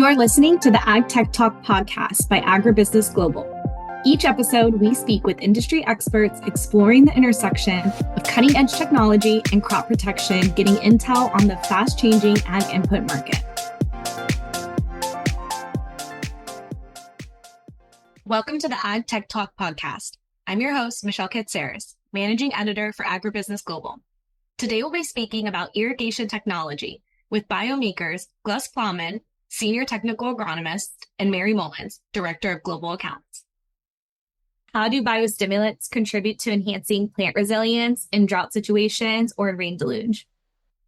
You're listening to the Ag Tech Talk podcast by AgriBusiness Global. Each episode, we speak with industry experts exploring the intersection of cutting-edge technology and crop protection, getting intel on the fast-changing ag input market. Welcome to the Ag Tech Talk podcast. I'm your host, Michelle Katsaris, Managing Editor for AgriBusiness Global. Today, we'll be speaking about irrigation technology with Biome Makers Gus Plamann, Senior Technical Agronomist, and Meri Mullins, Director of Global Accounts. How do biostimulants contribute to enhancing plant resilience in drought situations or rain deluge?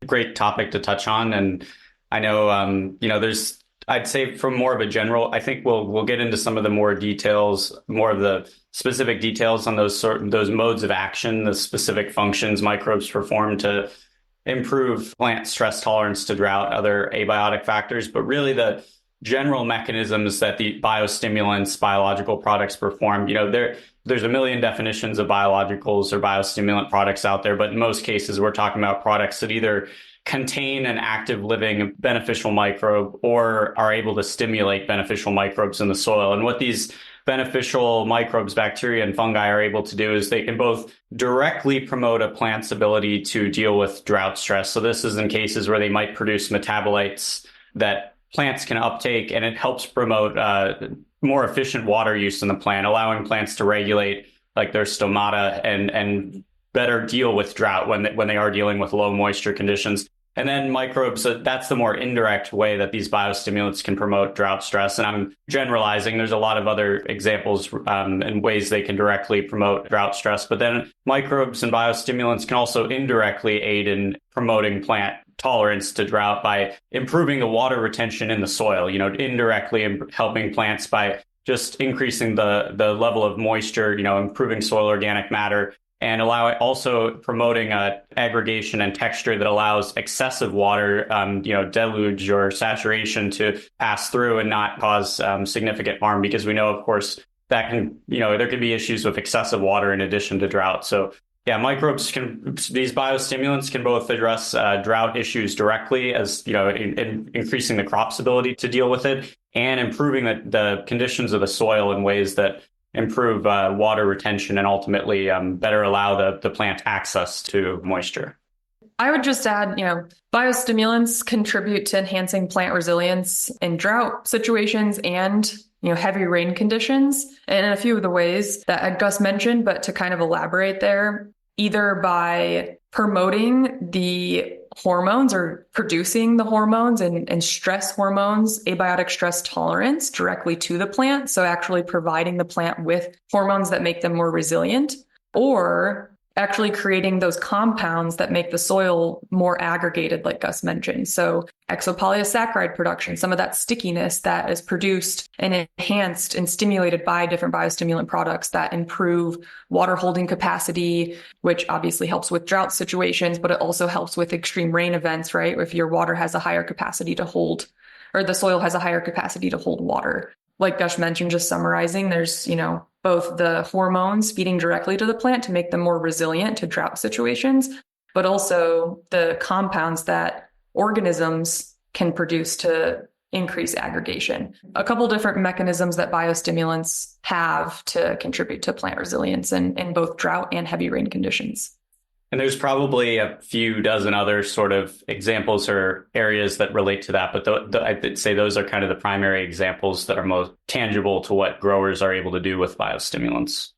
Great topic to touch on. And I know, there's, I'd say from more of a general, I think we'll get into some of the more details, more of the specific details on those modes of action, the specific functions microbes perform to improve plant stress tolerance to drought, other abiotic factors, but really the general mechanisms that the biostimulants, biological products perform. There's a million definitions of biologicals or biostimulant products out there, but in most cases, we're talking about products that either contain an active living beneficial microbe or are able to stimulate beneficial microbes in the soil. And what these beneficial microbes, bacteria, and fungi are able to do is they can both directly promote a plant's ability to deal with drought stress. So this is in cases where they might produce metabolites that plants can uptake, and it helps promote more efficient water use in the plant, allowing plants to regulate like their stomata and better deal with drought when they are dealing with low moisture conditions. And then microbes, that's the more indirect way that these biostimulants can promote drought stress. And I'm generalizing. There's a lot of other examples and ways they can directly promote drought stress. But then microbes and biostimulants can also indirectly aid in promoting plant tolerance to drought by improving the water retention in the soil, indirectly helping plants by just increasing the level of moisture, improving soil organic matter, and also promoting aggregation and texture that allows excessive water, deluge or saturation to pass through and not cause significant harm, because we know, of course, that can, there can be issues with excessive water in addition to drought. So yeah, these biostimulants can both address drought issues directly as, in increasing the crop's ability to deal with it and improving the conditions of the soil in ways that improve water retention and ultimately better allow the plant access to moisture. I would just add, biostimulants contribute to enhancing plant resilience in drought situations and, heavy rain conditions. And in a few of the ways that Gus mentioned, but to kind of elaborate there, either by promoting the hormones or producing the hormones and stress hormones, abiotic stress tolerance directly to the plant. So actually providing the plant with hormones that make them more resilient, or actually creating those compounds that make the soil more aggregated, like Gus mentioned. So exopolysaccharide production, some of that stickiness that is produced and enhanced and stimulated by different biostimulant products that improve water holding capacity, which obviously helps with drought situations, but it also helps with extreme rain events, right? If your water has a higher capacity to hold, or the soil has a higher capacity to hold water. Like Gus mentioned, just summarizing, there's, both the hormones feeding directly to the plant to make them more resilient to drought situations, but also the compounds that organisms can produce to increase aggregation. A couple different mechanisms that biostimulants have to contribute to plant resilience in both drought and heavy rain conditions. And there's probably a few dozen other sort of examples or areas that relate to that. But I'd say those are kind of the primary examples that are most tangible to what growers are able to do with biostimulants.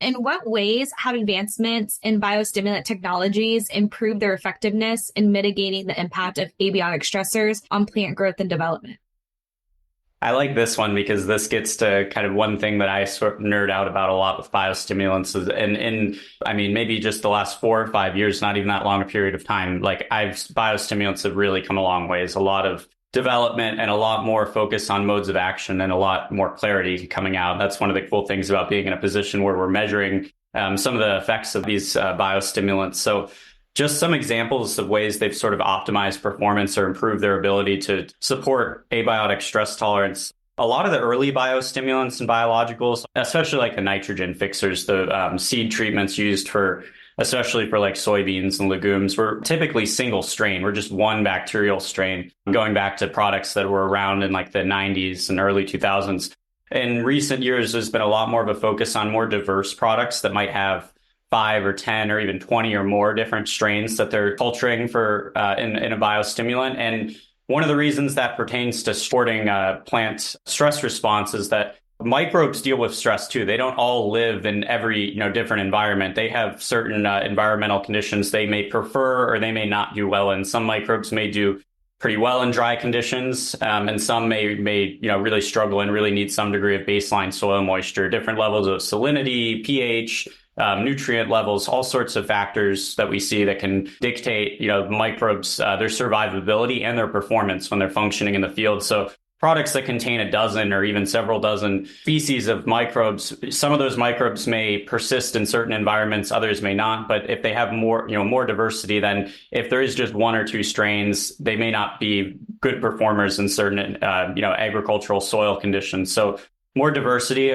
In what ways have advancements in biostimulant technologies improved their effectiveness in mitigating the impact of abiotic stressors on plant growth and development? I like this one because this gets to kind of one thing that I sort of nerd out about a lot with biostimulants maybe just the last 4 or 5 years, not even that long a period of time. Biostimulants have really come a long ways. A lot of development and a lot more focus on modes of action and a lot more clarity coming out. That's one of the cool things about being in a position where we're measuring some of the effects of these biostimulants. So just some examples of ways they've sort of optimized performance or improved their ability to support abiotic stress tolerance. A lot of the early biostimulants and biologicals, especially like the nitrogen fixers, the seed treatments used for especially for like soybeans and legumes, we're typically single strain. We're just one bacterial strain, going back to products that were around in like the 90s and early 2000s. In recent years, there's been a lot more of a focus on more diverse products that might have 5 or 10 or even 20 or more different strains that they're culturing for in a biostimulant. And one of the reasons that pertains to supporting plant stress response is that microbes deal with stress too. They don't all live in every different environment. They have certain environmental conditions they may prefer or they may not do well in. Some microbes may do pretty well in dry conditions, and some may really struggle and really need some degree of baseline soil moisture, different levels of salinity, pH, nutrient levels, all sorts of factors that we see that can dictate, microbes, their survivability and their performance when they're functioning in the field. So products that contain a dozen or even several dozen species of microbes, some of those microbes may persist in certain environments, others may not. But if they have more diversity, then if there is just one or two strains, they may not be good performers in certain, agricultural soil conditions. So more diversity,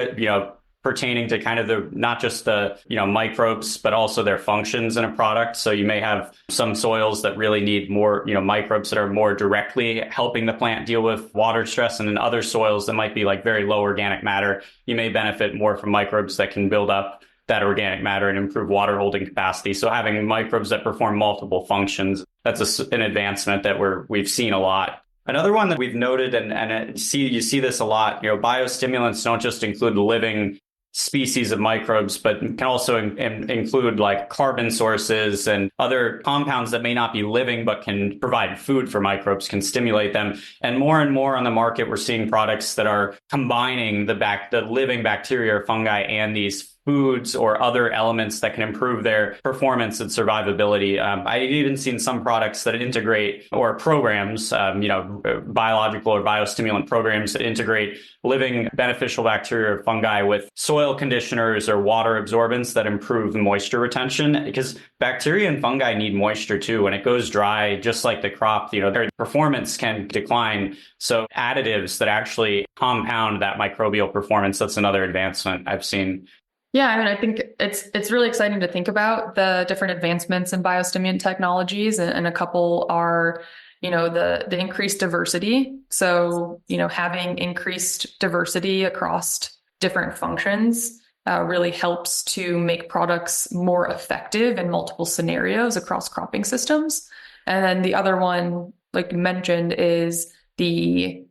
pertaining to kind of the, not just the, microbes, but also their functions in a product. So you may have some soils that really need more, microbes that are more directly helping the plant deal with water stress. And in other soils that might be like very low organic matter, you may benefit more from microbes that can build up that organic matter and improve water holding capacity. So having microbes that perform multiple functions, that's an advancement that we've seen a lot. Another one that we've noted, and you see this a lot, biostimulants don't just include living species of microbes, but can also include like carbon sources and other compounds that may not be living, but can provide food for microbes, can stimulate them. And more on the market, we're seeing products that are combining the living bacteria or fungi and these foods or other elements that can improve their performance and survivability. I've even seen some products that integrate, or programs, biological or biostimulant programs that integrate living beneficial bacteria or fungi with soil conditioners or water absorbents that improve moisture retention, because bacteria and fungi need moisture too. When it goes dry, just like the crop, their performance can decline. So additives that actually compound that microbial performance, that's another advancement I've seen. Yeah, I think it's really exciting to think about the different advancements in biostimulant technologies, and a couple are, the increased diversity. So, having increased diversity across different functions really helps to make products more effective in multiple scenarios across cropping systems. And then the other one, like you mentioned, is the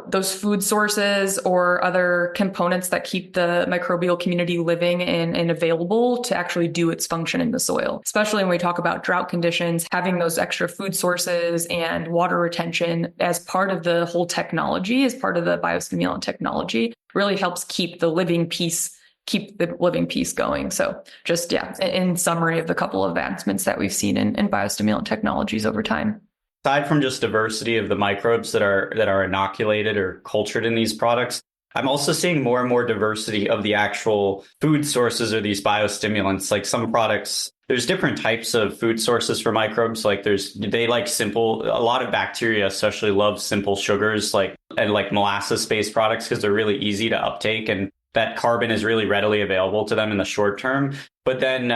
those food sources or other components that keep the microbial community living and available to actually do its function in the soil. Especially when we talk about drought conditions, having those extra food sources and water retention as part of the whole technology, as part of the biostimulant technology, really helps keep the living piece going. So just, in summary of the couple of advancements that we've seen in biostimulant technologies over time. Aside from just diversity of the microbes that are inoculated or cultured in these products, I'm also seeing more and more diversity of the actual food sources or these biostimulants. Like some products, there's different types of food sources for microbes. Like a lot of bacteria especially love simple sugars, like molasses-based products, because they're really easy to uptake and that carbon is really readily available to them in the short term. But then,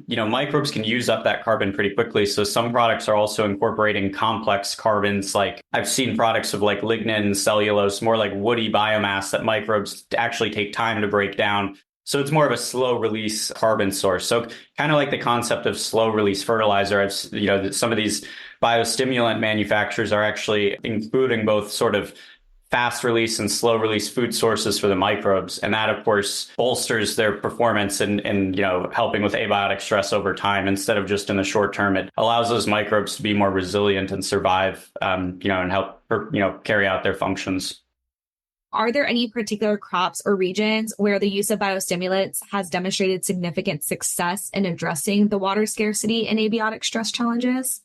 microbes can use up that carbon pretty quickly. So some products are also incorporating complex carbons. Like I've seen products of like lignin, cellulose, more like woody biomass that microbes actually take time to break down. So it's more of a slow release carbon source. So kind of like the concept of slow release fertilizer, some of these biostimulant manufacturers are actually including both sort of fast release and slow release food sources for the microbes. And that, of course, bolsters their performance and helping with abiotic stress over time instead of just in the short term. It allows those microbes to be more resilient and survive, and help, carry out their functions. Are there any particular crops or regions where the use of biostimulants has demonstrated significant success in addressing the water scarcity and abiotic stress challenges?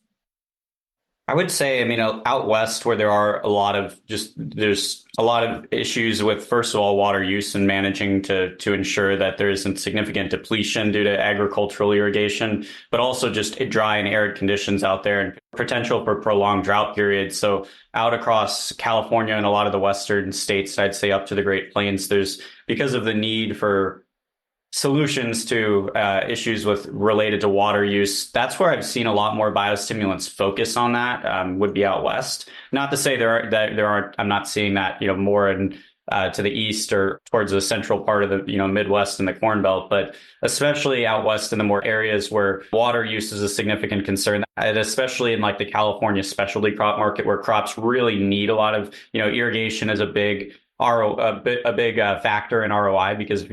I would say, out west where there's a lot of issues with, first of all, water use and managing to ensure that there isn't significant depletion due to agricultural irrigation, but also just dry and arid conditions out there and potential for prolonged drought periods. So out across California and a lot of the western states, I'd say up to the Great Plains, because of the need for solutions to issues related to water use. That's where I've seen a lot more biostimulants focus on that, would be out west. Not to say there aren't, I'm not seeing that, more in to the east or towards the central part of the, Midwest and the Corn Belt, but especially out west in the more areas where water use is a significant concern, and especially in like the California specialty crop market where crops really need a lot of, irrigation is a big factor in ROI, because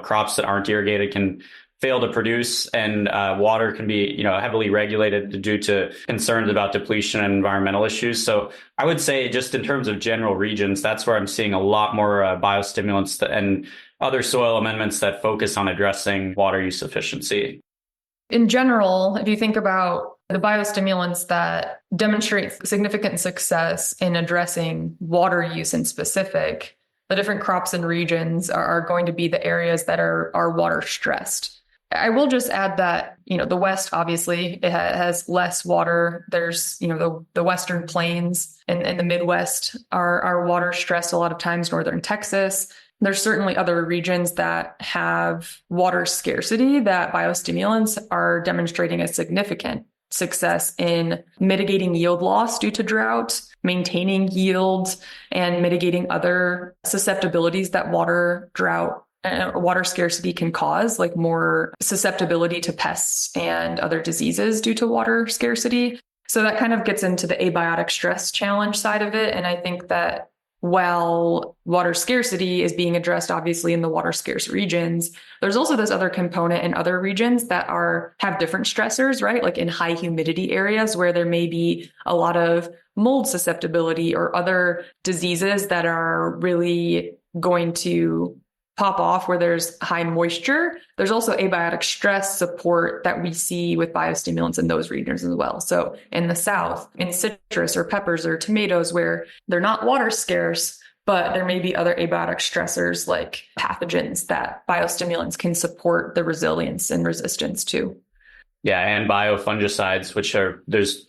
crops that aren't irrigated can fail to produce, and water can be heavily regulated due to concerns about depletion and environmental issues. So I would say, just in terms of general regions, that's where I'm seeing a lot more biostimulants and other soil amendments that focus on addressing water use efficiency. In general, if you think about the biostimulants that demonstrate significant success in addressing water use in specific, the different crops and regions are going to be the areas that are water stressed. I will just add that, the West, obviously, it has less water. There's, the Western plains and the Midwest are water stressed a lot of times, northern Texas. There's certainly other regions that have water scarcity that biostimulants are demonstrating a significant success in mitigating yield loss due to drought, maintaining yield, and mitigating other susceptibilities that water scarcity can cause, like more susceptibility to pests and other diseases due to water scarcity. So that kind of gets into the abiotic stress challenge side of it. And I think that while water scarcity is being addressed, obviously, in the water scarce regions, there's also this other component in other regions that have different stressors, right? Like in high humidity areas where there may be a lot of mold susceptibility or other diseases that are really going to pop off where there's high moisture. There's also abiotic stress support that we see with biostimulants in those regions as well. So in the South, in citrus or peppers or tomatoes, where they're not water scarce, but there may be other abiotic stressors like pathogens that biostimulants can support the resilience and resistance to. Yeah, and biofungicides, there's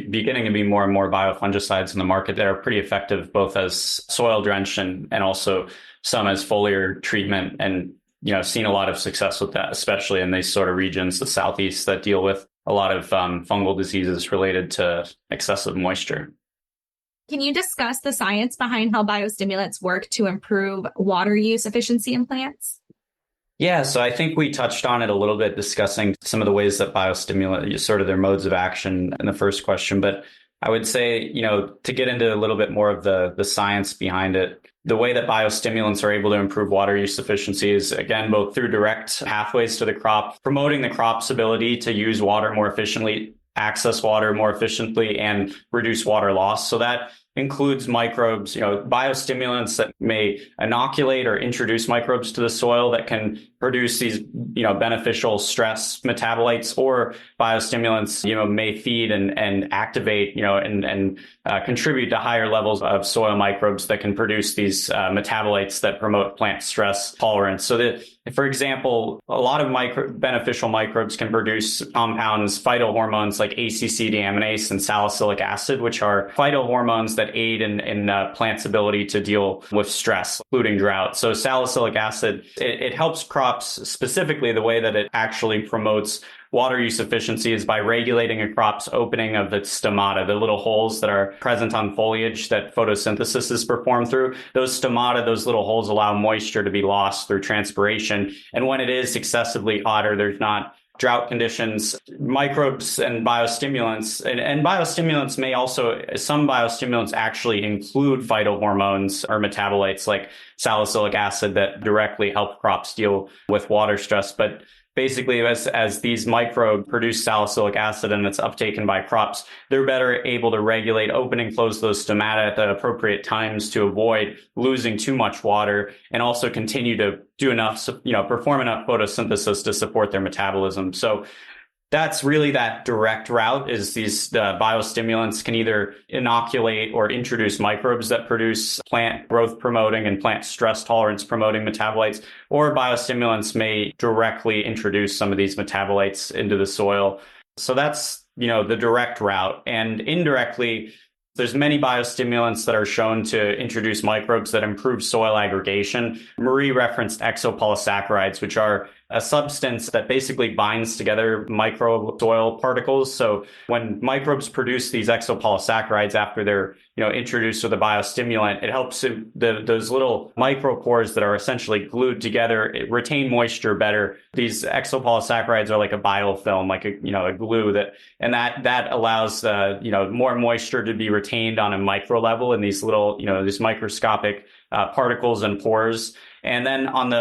beginning to be more and more biofungicides in the market that are pretty effective, both as soil drench and also some as foliar treatment. And, seen a lot of success with that, especially in these sort of regions, the Southeast, that deal with a lot of fungal diseases related to excessive moisture. Can you discuss the science behind how biostimulants work to improve water use efficiency in plants? Yeah, so I think we touched on it a little bit, discussing some of the ways that biostimulant, sort of their modes of action in the first question. But I would say, to get into a little bit more of the science behind it, the way that biostimulants are able to improve water use efficiency is, again, both through direct pathways to the crop, promoting the crop's ability to use water more efficiently, access water more efficiently, and reduce water loss. So that includes microbes, biostimulants that may inoculate or introduce microbes to the soil that can produce these, beneficial stress metabolites, or biostimulants, may feed and activate, and contribute to higher levels of soil microbes that can produce these metabolites that promote plant stress tolerance. So that, for example, a lot of beneficial microbes can produce compounds, phytohormones like ACC deaminase and salicylic acid, which are phytohormones that aid in plants' ability to deal with stress, including drought. So salicylic acid, it helps crops. Specifically, the way that it actually promotes water use efficiency is by regulating a crop's opening of its stomata, the little holes that are present on foliage that photosynthesis is performed through. Those stomata, those little holes, allow moisture to be lost through transpiration. And when it is excessively hot, or there's not drought conditions, microbes and biostimulants, and biostimulants may also, some biostimulants actually include phytohormones or metabolites like salicylic acid that directly help crops deal with water stress. But basically, as these microbes produce salicylic acid and it's uptaken by crops, they're better able to regulate, open and close those stomata at the appropriate times to avoid losing too much water, and also continue to do enough, perform enough photosynthesis to support their metabolism. So that's really that direct route, is the biostimulants can either inoculate or introduce microbes that produce plant growth promoting and plant stress tolerance promoting metabolites, or biostimulants may directly introduce some of these metabolites into the soil. So that's, the direct route. And indirectly, There's many biostimulants that are shown to introduce microbes that improve soil aggregation. Meri referenced exopolysaccharides, which are a substance that basically binds together micro soil particles. So when microbes produce these exopolysaccharides after they're introduced with a biostimulant, it helps those little micropores that are essentially glued together retain moisture better. These exopolysaccharides are like a biofilm, like a glue that allows more moisture to be retained on a micro level in these little these microscopic particles and pores. And then on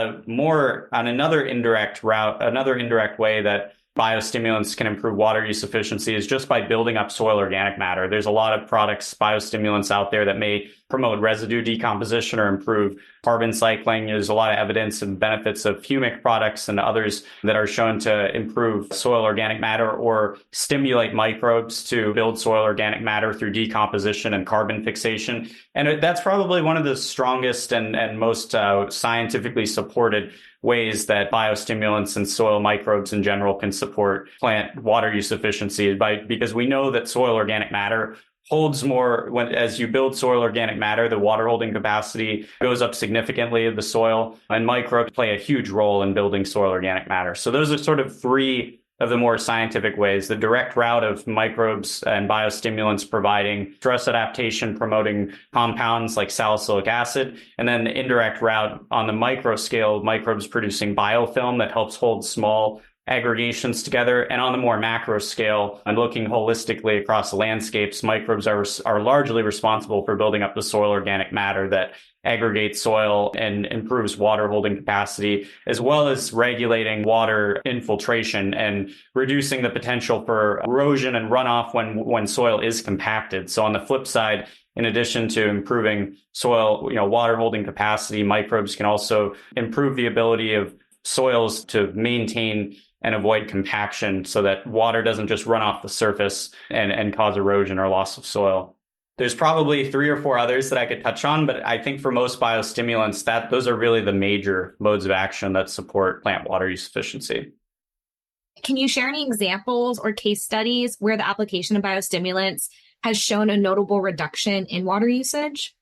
another indirect way that biostimulants can improve water use efficiency is just by building up soil organic matter. There's a lot of products, biostimulants out there that may promote residue decomposition or improve carbon cycling. There's a lot of evidence and benefits of humic products and others that are shown to improve soil organic matter or stimulate microbes to build soil organic matter through decomposition and carbon fixation. And that's probably one of the strongest and most scientifically supported ways that biostimulants and soil microbes in general can support plant water use efficiency because we know that soil organic matter holds more. As you build soil organic matter, the water holding capacity goes up significantly of the soil, and microbes play a huge role in building soil organic matter. So those are sort of three of the more scientific ways: the direct route of microbes and biostimulants providing stress adaptation, promoting compounds like salicylic acid, and then the indirect route on the micro scale, microbes producing biofilm that helps hold small aggregations together. And on the more macro scale, and looking holistically across landscapes, microbes are largely responsible for building up the soil organic matter that aggregates soil and improves water holding capacity, as well as regulating water infiltration and reducing the potential for erosion and runoff when soil is compacted. So on the flip side, in addition to improving soil, water holding capacity, microbes can also improve the ability of soils to maintain and avoid compaction so that water doesn't just run off the surface and cause erosion or loss of soil. There's probably 3 or 4 others that I could touch on, but I think for most biostimulants, those are really the major modes of action that support plant water use efficiency. Can you share any examples or case studies where the application of biostimulants has shown a notable reduction in water usage?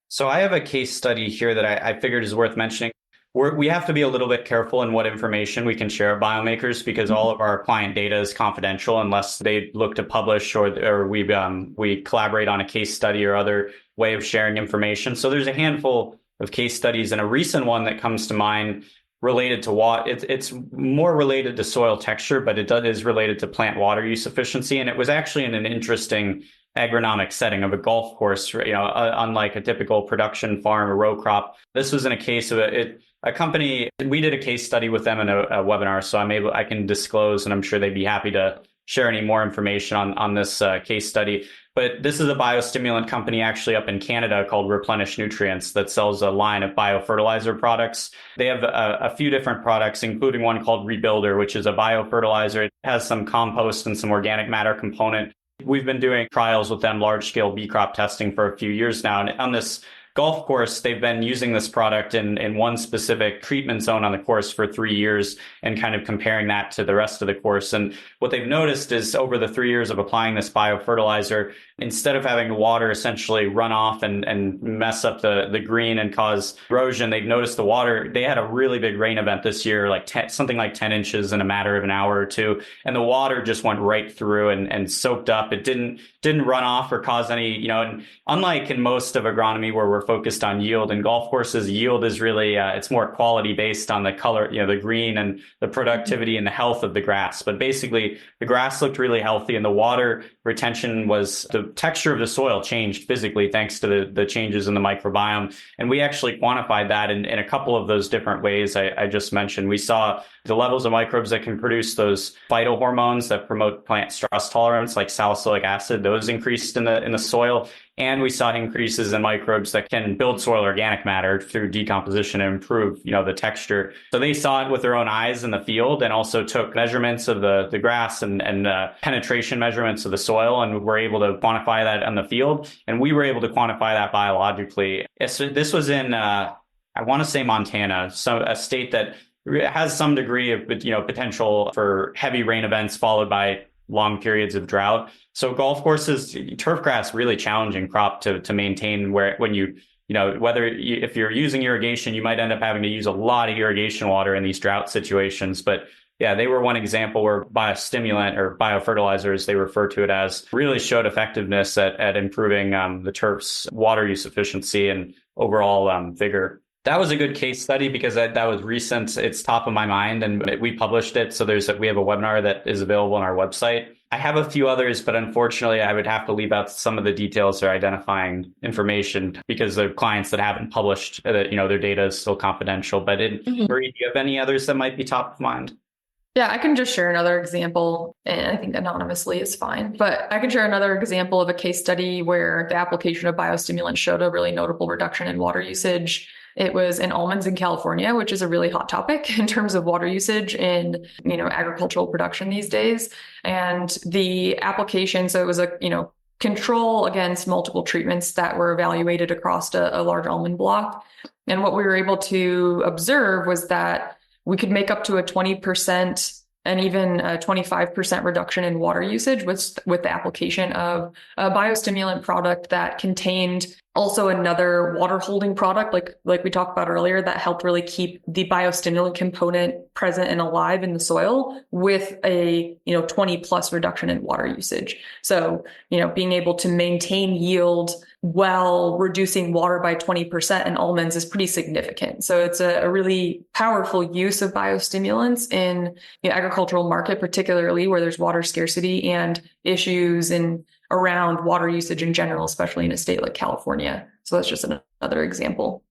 So I have a case study here that I figured is worth mentioning. We have to be a little bit careful in what information we can share at Biome Makers because all of our client data is confidential unless they look to publish or we collaborate on a case study or other way of sharing information. So there's a handful of case studies, and a recent one that comes to mind related to water. It's more related to soil texture, but it is related to plant water use efficiency. And it was actually in an interesting agronomic setting of a golf course, unlike a typical production farm or row crop. This was in a case of a company. We did a case study with them in a webinar, so I can disclose, and I'm sure they'd be happy to share any more information on this case study. But this is a biostimulant company actually up in Canada called Replenish Nutrients that sells a line of biofertilizer products. They have a few different products, including one called Rebuilder, which is a biofertilizer. It has some compost and some organic matter component. We've been doing trials with them, large-scale bee crop testing for a few years now. And on this golf course, they've been using this product in one specific treatment zone on the course for 3 years and kind of comparing that to the rest of the course. And what they've noticed is over the 3 years of applying this biofertilizer, instead of having the water essentially run off and mess up the green and cause erosion, they've noticed the water. They had a really big rain event this year, something like 10 inches in a matter of an hour or two. And the water just went right through and soaked up. It didn't run off or cause any, and unlike in most of agronomy where we're focused on yield, and golf courses, yield is really, it's more quality based on the color, the green and the productivity and the health of the grass. But basically the grass looked really healthy and the water retention the texture of the soil changed physically thanks to the changes in the microbiome. And we actually quantified that in a couple of those different ways I just mentioned. We saw the levels of microbes that can produce those phytohormones that promote plant stress tolerance, like salicylic acid, those increased in the soil. And we saw increases in microbes that can build soil organic matter through decomposition and improve, the texture. So they saw it with their own eyes in the field and also took measurements of the grass and penetration measurements of the soil, and were able to quantify that on the field. And we were able to quantify that biologically. This was in, I want to say Montana, a state that has some degree of, potential for heavy rain events followed by long periods of drought. So golf courses, turf grass, really challenging crop to maintain when if you're using irrigation, you might end up having to use a lot of irrigation water in these drought situations. But yeah, they were one example where biostimulant or biofertilizer, as they refer to it as, really showed effectiveness at improving the turf's water use efficiency and overall vigor. That was a good case study because that was recent. It's top of my mind, and we published it. So we have a webinar that is available on our website. I have a few others, but unfortunately, I would have to leave out some of the details or identifying information because they're clients that haven't published, their data is still confidential. But Meri, do you have any others that might be top of mind? Yeah, I can just share another example, and I think anonymously is fine, but I can share another example of a case study where the application of biostimulants showed a really notable reduction in water usage. It was in almonds in California, which is a really hot topic in terms of water usage in, agricultural production these days. And the application, so it was a, control against multiple treatments that were evaluated across a large almond block. And what we were able to observe was that we could make up to a 20% and even a 25% reduction in water usage with the application of a biostimulant product that contained also another water holding product, like we talked about earlier, that helped really keep the biostimulant component present and alive in the soil with a 20 plus reduction in water usage. So, being able to maintain yield while reducing water by 20% in almonds is pretty significant. So it's a really powerful use of biostimulants in the agricultural market, particularly where there's water scarcity and issues around water usage in general, especially in a state like California. So that's just another example.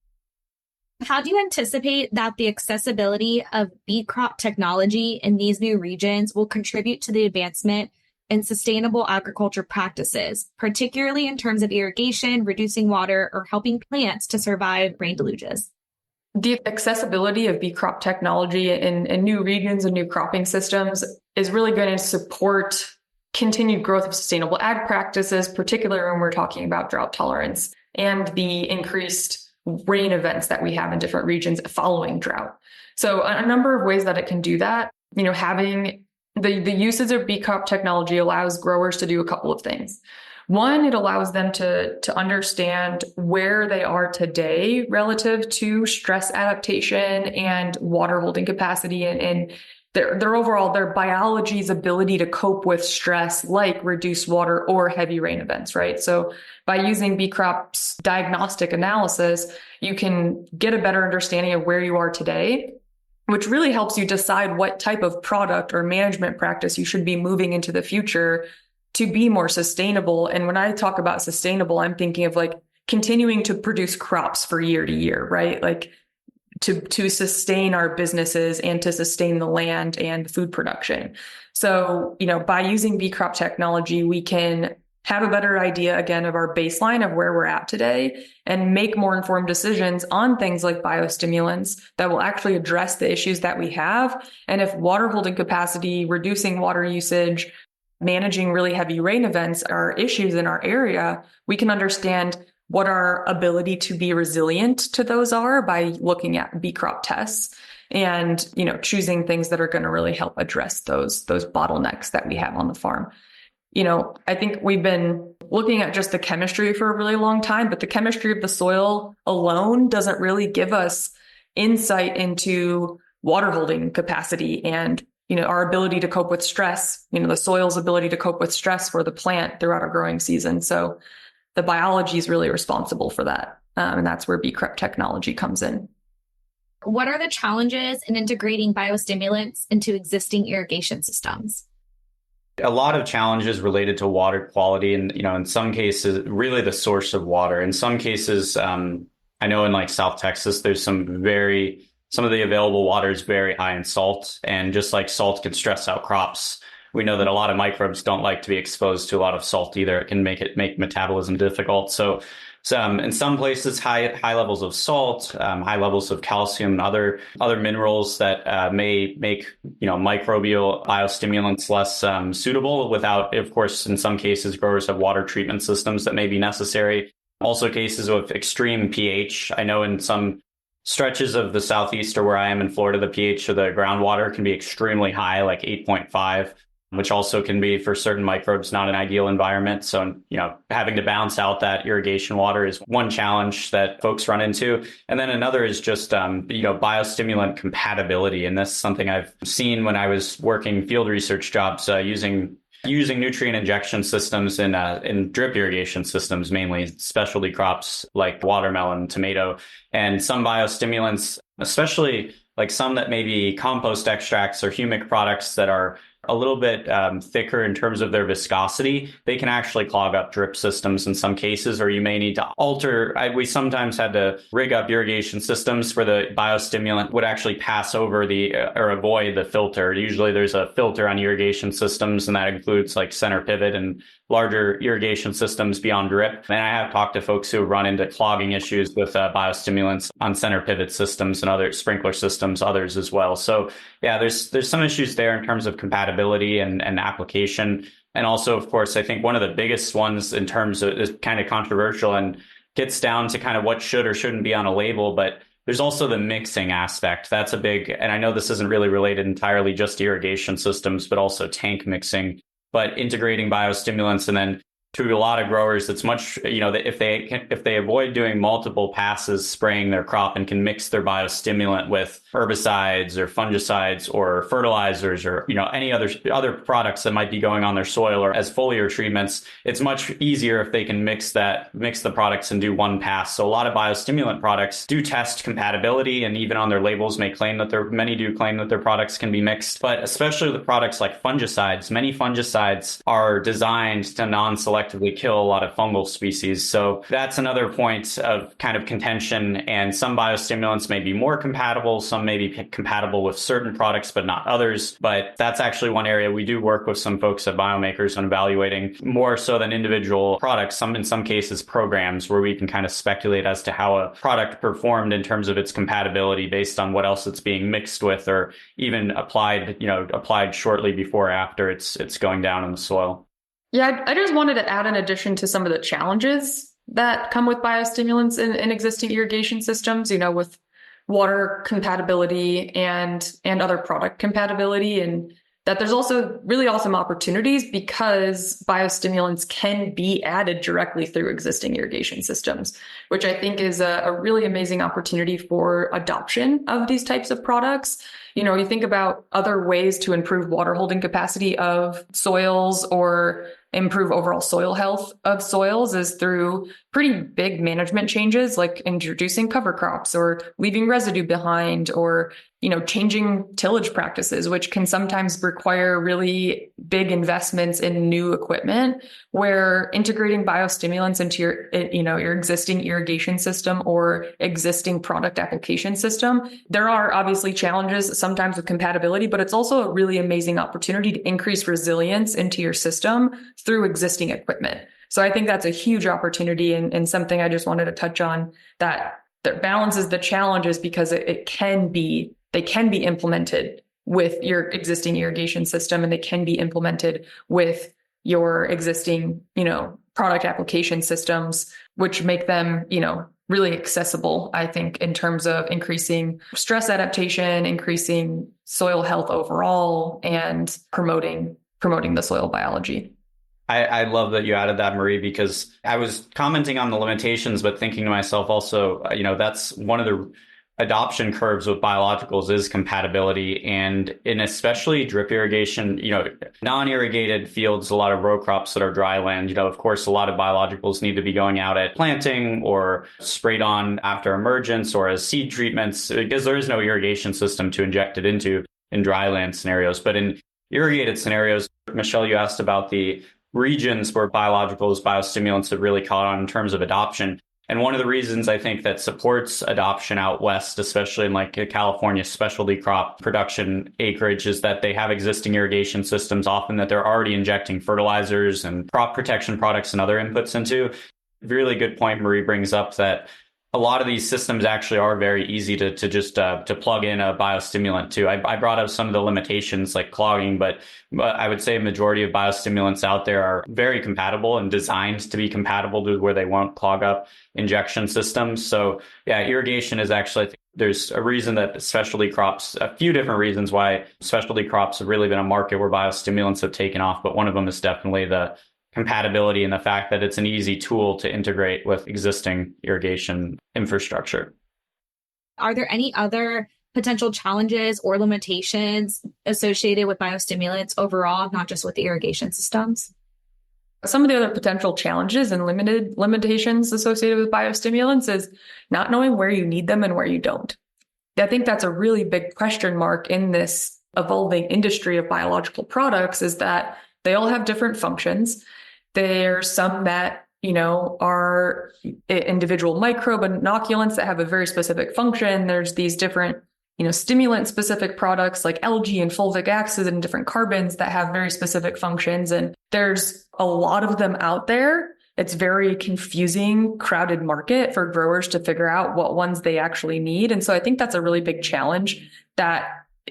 How do you anticipate that the accessibility of beet crop technology in these new regions will contribute to the advancement in sustainable agriculture practices, particularly in terms of irrigation, reducing water, or helping plants to survive rain deluges? The accessibility of beet crop technology in new regions and new cropping systems is really going to support continued growth of sustainable ag practices, particularly when we're talking about drought tolerance and the increased rain events that we have in different regions following drought. So a number of ways that it can do that, having the usage of beet crop technology allows growers to do a couple of things. One, it allows them to understand where they are today relative to stress adaptation and water holding capacity and their biology's ability to cope with stress like reduced water or heavy rain events, right? So by using beet crop's diagnostic analysis, you can get a better understanding of where you are today, which really helps you decide what type of product or management practice you should be moving into the future to be more sustainable. And when I talk about sustainable, I'm thinking of continuing to produce crops for year to year, right? To sustain our businesses and to sustain the land and food production. So, by using beet crop technology, we can have a better idea, again, of our baseline of where we're at today and make more informed decisions on things like biostimulants that will actually address the issues that we have. And if water holding capacity, reducing water usage, managing really heavy rain events are issues in our area, we can understand what our ability to be resilient to those are by looking at beet crop tests and, choosing things that are going to really help address those bottlenecks that we have on the farm. I think we've been looking at just the chemistry for a really long time, but the chemistry of the soil alone doesn't really give us insight into water holding capacity and, our ability to cope with stress, the soil's ability to cope with stress for the plant throughout a growing season. So the biology is really responsible for that. And that's where beet crop technology comes in. What are the challenges in integrating biostimulants into existing irrigation systems? A lot of challenges related to water quality and, in some cases, really the source of water. In some cases, I know in South Texas, there's some of the available water is very high in salt. And just like salt can stress out crops, we know that a lot of microbes don't like to be exposed to a lot of salt either. It can make metabolism difficult. So in some places, high levels of salt, high levels of calcium and other minerals that may make microbial biostimulants less suitable. Without, of course, in some cases, growers have water treatment systems that may be necessary. Also, cases of extreme pH. I know in some stretches of the southeast or where I am in Florida, the pH of the groundwater can be extremely high, like 8.5. which also can be for certain microbes not an ideal environment. So, having to balance out that irrigation water is one challenge that folks run into. And then another is just, biostimulant compatibility. And that's something I've seen when I was working field research jobs using nutrient injection systems in drip irrigation systems, mainly specialty crops like watermelon, tomato, and some biostimulants, especially like some that may be compost extracts or humic products that are a little bit thicker in terms of their viscosity. They can actually clog up drip systems in some cases, or you may need to alter. We sometimes had to rig up irrigation systems where the biostimulant would actually pass over or avoid the filter. Usually there's a filter on irrigation systems, and that includes like center pivot and larger irrigation systems beyond drip. And I have talked to folks who run into clogging issues with biostimulants on center pivot systems and other sprinkler systems, others as well. So yeah, there's some issues there in terms of compatibility and application. And also, of course, I think one of the biggest ones in terms of is kind of controversial and gets down to kind of what should or shouldn't be on a label, but there's also the mixing aspect. That's a big, and I know this isn't really related entirely just to irrigation systems, but also tank mixing. But integrating biostimulants, and then to a lot of growers, it's much, that if they avoid doing multiple passes spraying their crop and can mix their biostimulant with herbicides or fungicides or fertilizers or, any other products that might be going on their soil or as foliar treatments, it's much easier if they can mix the products and do one pass. So a lot of biostimulant products do test compatibility, and even on their labels many do claim that their products can be mixed. But especially with products like fungicides, many fungicides are designed to non-selectively kill a lot of fungal species. So that's another point of kind of contention. And some biostimulants may be more compatible. Some may be compatible with certain products, but not others. But that's actually one area we do work with some folks at Biome Makers on evaluating more so than individual products, in some cases programs where we can kind of speculate as to how a product performed in terms of its compatibility based on what else it's being mixed with, or even applied shortly before or after it's going down in the soil. Yeah, I just wanted to add in addition to some of the challenges that come with biostimulants in existing irrigation systems, with water compatibility and other product compatibility, and that there's also really awesome opportunities because biostimulants can be added directly through existing irrigation systems, which I think is a really amazing opportunity for adoption of these types of products. You think about other ways to improve water holding capacity of soils or improve overall soil health of soils is through pretty big management changes, like introducing cover crops or leaving residue behind, or changing tillage practices, which can sometimes require really big investments in new equipment, where integrating biostimulants into your existing irrigation system or existing product application system. There are obviously challenges sometimes with compatibility, but it's also a really amazing opportunity to increase resilience into your system through existing equipment. So I think that's a huge opportunity, and something I just wanted to touch on that balances the challenges, because they can be implemented with your existing irrigation system, and they can be implemented with your existing, product application systems, which make them, really accessible, I think, in terms of increasing stress adaptation, increasing soil health overall, and promoting the soil biology. I love that you added that, Meri, because I was commenting on the limitations, but thinking to myself also, that's one of the adoption curves with biologicals is compatibility. And in especially drip irrigation, non-irrigated fields, a lot of row crops that are dry land, of course, a lot of biologicals need to be going out at planting or sprayed on after emergence or as seed treatments, because there is no irrigation system to inject it into in dry land scenarios. But in irrigated scenarios, Michelle, you asked about the regions where biostimulants have really caught on in terms of adoption. And one of the reasons I think that supports adoption out west, especially in like California specialty crop production acreage, is that they have existing irrigation systems, often that they're already injecting fertilizers and crop protection products and other inputs into. Really good point Meri brings up, that a lot of these systems actually are very easy to just to plug in a biostimulant to. I brought up some of the limitations like clogging, but I would say a majority of biostimulants out there are very compatible and designed to be compatible to where they won't clog up injection systems. So yeah, irrigation is actually there's a reason that specialty crops, a few different reasons why specialty crops have really been a market where biostimulants have taken off. But one of them is definitely the compatibility and the fact that it's an easy tool to integrate with existing irrigation infrastructure. Are there any other potential challenges or limitations associated with biostimulants overall, not just with the irrigation systems? Some of the other potential challenges and limitations associated with biostimulants is not knowing where you need them and where you don't. I think that's a really big question mark in this evolving industry of biological products, is that they all have different functions. There's some that, are individual microbe inoculants that have a very specific function. There's these different, stimulant specific products like algae and fulvic acid and different carbons that have very specific functions. And there's a lot of them out there. It's very confusing, crowded market for growers to figure out what ones they actually need. And so I think that's a really big challenge that,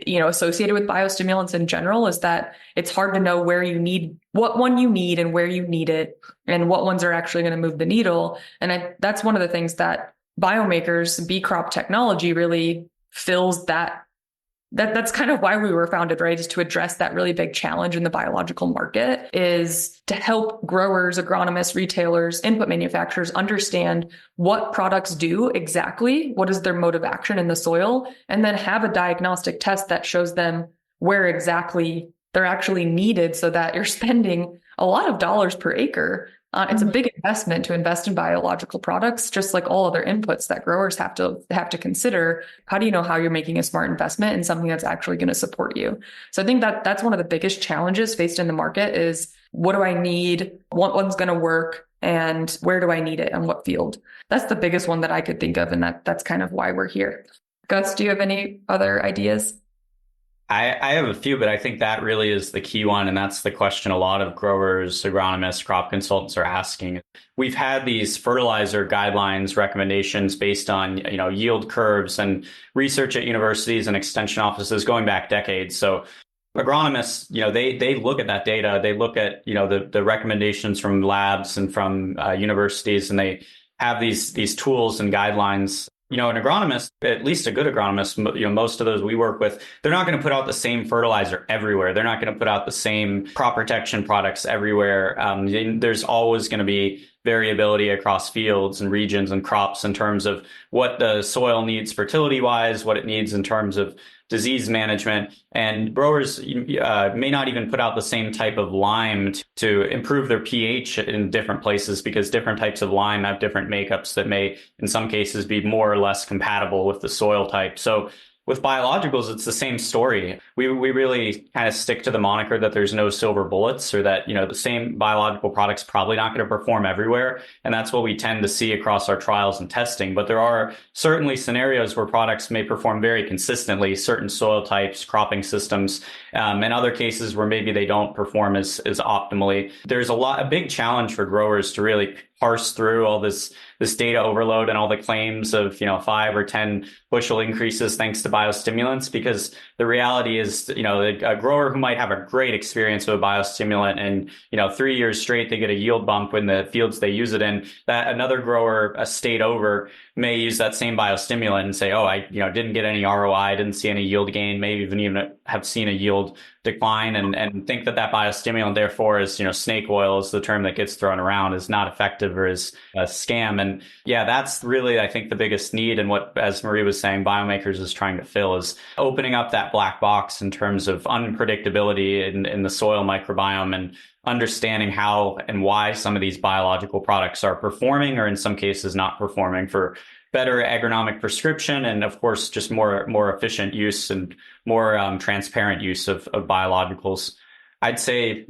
associated with biostimulants in general, is that it's hard to know where you need, what one you need and where you need it, and what ones are actually going to move the needle. And that's one of the things that Biome Makers bee crop technology really fills that's kind of why we were founded, right? Is to address that really big challenge in the biological market, is to help growers, agronomists, retailers, input manufacturers understand what products do exactly, what is their mode of action in the soil, and then have a diagnostic test that shows them where exactly they're actually needed, so that you're spending a lot of dollars per acre. It's a big investment to invest in biological products, just like all other inputs that growers have to consider. How do you know how you're making a smart investment in something that's actually going to support you? So I think that's one of the biggest challenges faced in the market is, what do I need? What one's going to work? And where do I need it? And what field? That's the biggest one that I could think of. And that's kind of why we're here. Gus, do you have any other ideas? I have a few, but I think that really is the key one. And that's the question a lot of growers, agronomists, crop consultants are asking. We've had these fertilizer guidelines, recommendations based on, yield curves and research at universities and extension offices going back decades. So agronomists, they look at that data. They look at, the recommendations from labs and from universities, and they have these tools and guidelines. An agronomist, at least a good agronomist, most of those we work with, they're not going to put out the same fertilizer everywhere. They're not going to put out the same crop protection products everywhere. There's always going to be variability across fields and regions and crops in terms of what the soil needs fertility wise, what it needs in terms of disease management. And growers may not even put out the same type of lime to improve their pH in different places, because different types of lime have different makeups that may, in some cases, be more or less compatible with the soil type. So with biologicals, it's the same story. We really kind of stick to the moniker that there's no silver bullets, or that, the same biological product's probably not going to perform everywhere. And that's what we tend to see across our trials and testing. But there are certainly scenarios where products may perform very consistently, certain soil types, cropping systems, and other cases where maybe they don't perform as optimally. There's a big challenge for growers to really parse through all this data overload and all the claims of 5 or 10 bushel increases thanks to biostimulants, because the reality is a grower who might have a great experience with a biostimulant and 3 years straight they get a yield bump in the fields they use it in, that another grower a state over may use that same biostimulant and say, oh, I didn't get any ROI, didn't see any yield gain, maybe even have seen a yield decline, and think that biostimulant therefore is snake oil is the term that gets thrown around, is not effective or is a scam. And yeah, that's really, I think, the biggest need, and what, as Meri was saying, Biome Makers is trying to fill, is opening up that black box in terms of unpredictability in the soil microbiome, and understanding how and why some of these biological products are performing, or in some cases not performing, for better agronomic prescription, and of course just more efficient use and more transparent use of biologicals. I'd say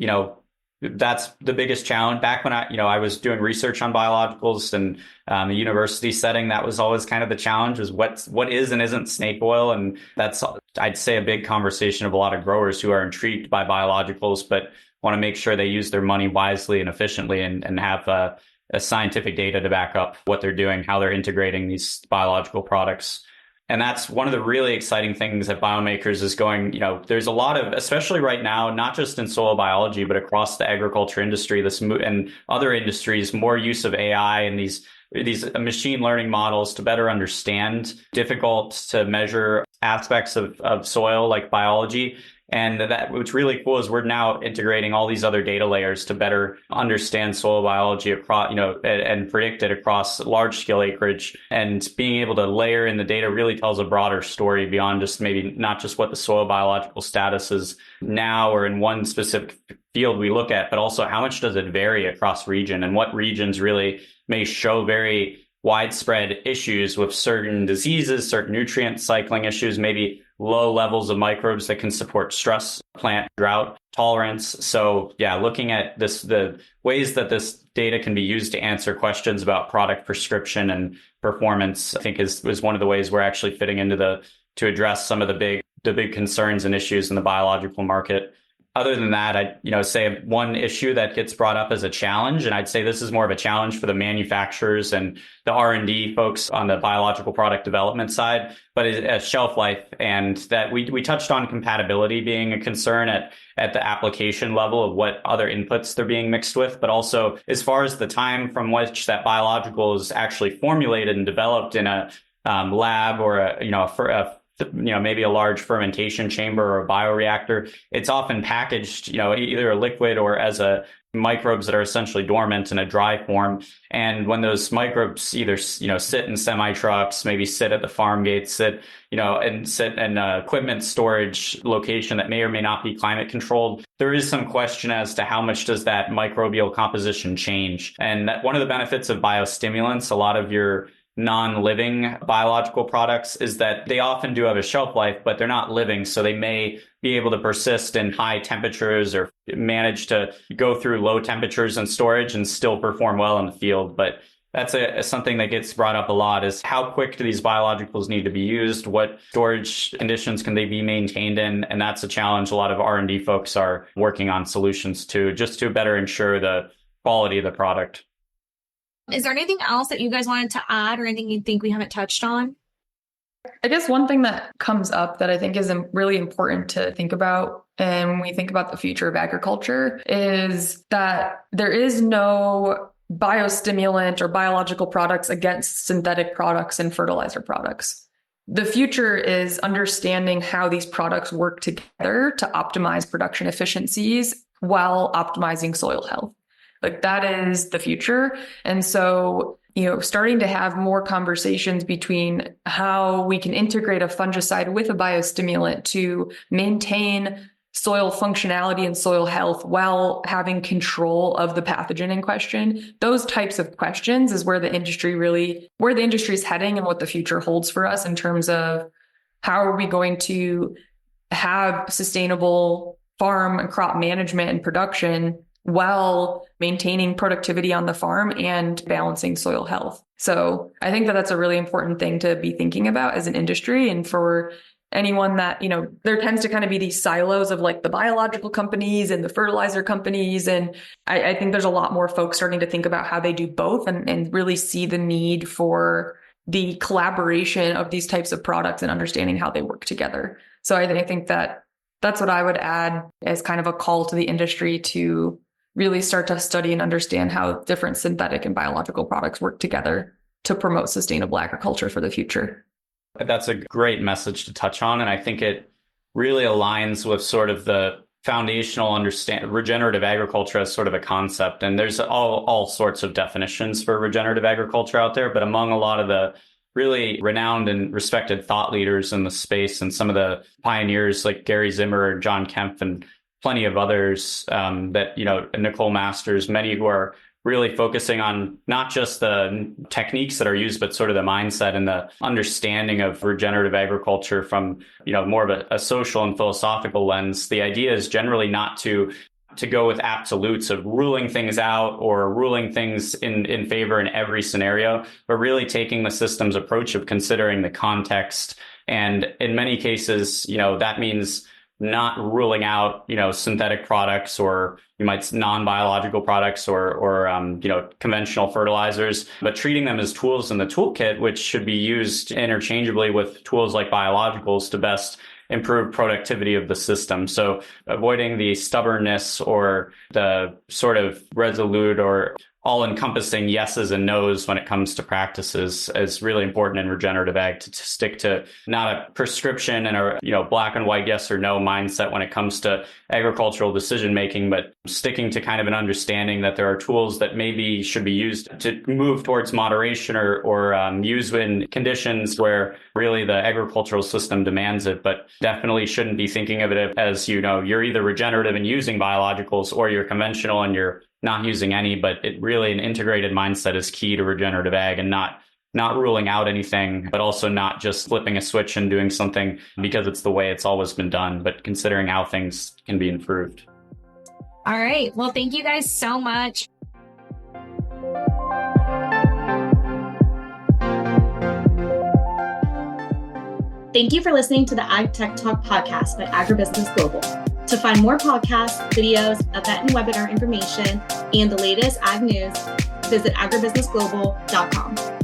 that's the biggest challenge. Back when I was doing research on biologicals and a university setting, that was always kind of the challenge, was what is and isn't snake oil. And that's, I'd say, a big conversation of a lot of growers who are intrigued by biologicals, but want to make sure they use their money wisely and efficiently, and have a scientific data to back up what they're doing, how they're integrating these biological products. And that's one of the really exciting things that Biome Makers is going, there's a lot of, especially right now, not just in soil biology, but across the agriculture industry, and other industries, more use of AI and these machine learning models to better understand difficult to measure aspects of soil like biology. And that what's really cool is we're now integrating all these other data layers to better understand soil biology across, and predict it across large scale acreage. And being able to layer in the data really tells a broader story beyond just maybe not just what the soil biological status is now or in one specific field we look at, but also how much does it vary across region and what regions really may show very widespread issues with certain diseases, certain nutrient cycling issues, maybe low levels of microbes that can support stress, plant drought tolerance. So yeah, looking at the ways that this data can be used to answer questions about product prescription and performance, I think is one of the ways we're actually fitting into to address some of the big concerns and issues in the biological market. Other than that, I'd say one issue that gets brought up as a challenge, and I'd say this is more of a challenge for the manufacturers and the R&D folks on the biological product development side, but is shelf life. And that we touched on compatibility being a concern at the application level of what other inputs they're being mixed with, but also as far as the time from which that biological is actually formulated and developed in a lab or maybe a large fermentation chamber or a bioreactor, it's often packaged, either a liquid or as microbes that are essentially dormant in a dry form. And when those microbes either, sit in semi trucks, maybe sit at the farm gates, sit in equipment storage location that may or may not be climate controlled, there is some question as to how much does that microbial composition change. And one of the benefits of biostimulants, a lot of your non-living biological products, is that they often do have a shelf life, but they're not living. So they may be able to persist in high temperatures or manage to go through low temperatures in storage and still perform well in the field. But that's something that gets brought up a lot, is how quick do these biologicals need to be used? What storage conditions can they be maintained in? And that's a challenge a lot of R&D folks are working on solutions to, just to better ensure the quality of the product. Is there anything else that you guys wanted to add or anything you think we haven't touched on? I guess one thing that comes up that I think is really important to think about, and when we think about the future of agriculture, is that there is no biostimulant or biological products against synthetic products and fertilizer products. The future is understanding how these products work together to optimize production efficiencies while optimizing soil health. Like, that is the future. And so, starting to have more conversations between how we can integrate a fungicide with a biostimulant to maintain soil functionality and soil health while having control of the pathogen in question. Those types of questions is where the industry is heading and what the future holds for us in terms of how are we going to have sustainable farm and crop management and production while maintaining productivity on the farm and balancing soil health. So I think that that's a really important thing to be thinking about as an industry. And for anyone that, there tends to kind of be these silos of like the biological companies and the fertilizer companies. And I think there's a lot more folks starting to think about how they do both and really see the need for the collaboration of these types of products and understanding how they work together. So I think that that's what I would add as kind of a call to the industry to really start to study and understand how different synthetic and biological products work together to promote sustainable agriculture for the future. That's a great message to touch on. And I think it really aligns with sort of the foundational regenerative agriculture as sort of a concept. And there's all sorts of definitions for regenerative agriculture out there, but among a lot of the really renowned and respected thought leaders in the space and some of the pioneers like Gary Zimmer, John Kempf, and plenty of others Nicole Masters, many who are really focusing on not just the techniques that are used, but sort of the mindset and the understanding of regenerative agriculture from, more of a social and philosophical lens. The idea is generally not to go with absolutes of ruling things out or ruling things in favor in every scenario, but really taking the systems approach of considering the context. And in many cases, that means not ruling out, synthetic products or non-biological products or conventional fertilizers, but treating them as tools in the toolkit, which should be used interchangeably with tools like biologicals to best improve productivity of the system. So avoiding the stubbornness or the sort of resolute or all-encompassing yeses and nos when it comes to practices is really important in regenerative ag, to stick to not a prescription and a black and white yes or no mindset when it comes to agricultural decision making, but sticking to kind of an understanding that there are tools that maybe should be used to move towards moderation or use in conditions where really the agricultural system demands it, but definitely shouldn't be thinking of it as, you're either regenerative and using biologicals or you're conventional and you're not using any. But it really, an integrated mindset is key to regenerative ag, and not ruling out anything, but also not just flipping a switch and doing something because it's the way it's always been done, but considering how things can be improved. All right. Well, thank you guys so much. Thank you for listening to the Ag Tech Talk podcast by AgriBusiness Global. To find more podcasts, videos, event and webinar information, and the latest ag news, visit agribusinessglobal.com.